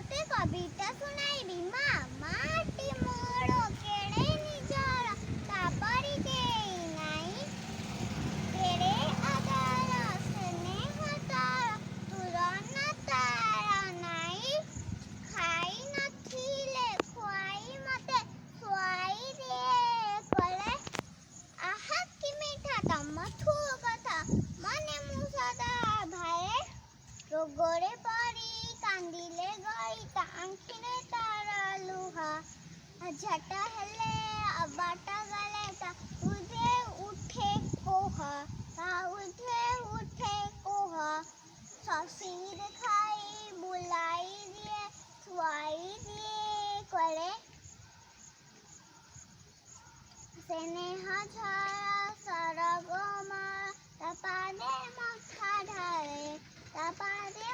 तोते कविता सुनाइबी माँ माटी मोड़ो केड़े निजर तापरी देई नाई केड़े आदर स्नेह तार तुरन तारा नाई खाई नथिले खुआई मते खुआई रे कले आहा कि मीठा तम थू कथा मने मु सदा भाए रोगरे परी कांदिले गई आंखिरे तारा लुहा झटा हेले अबाटा गले ता उठे उठे कोहा ससीर खाई बुलाई दिए खुआई दिए कले स्नेह छाया सरगमा तपादे मखा ढाले तपादे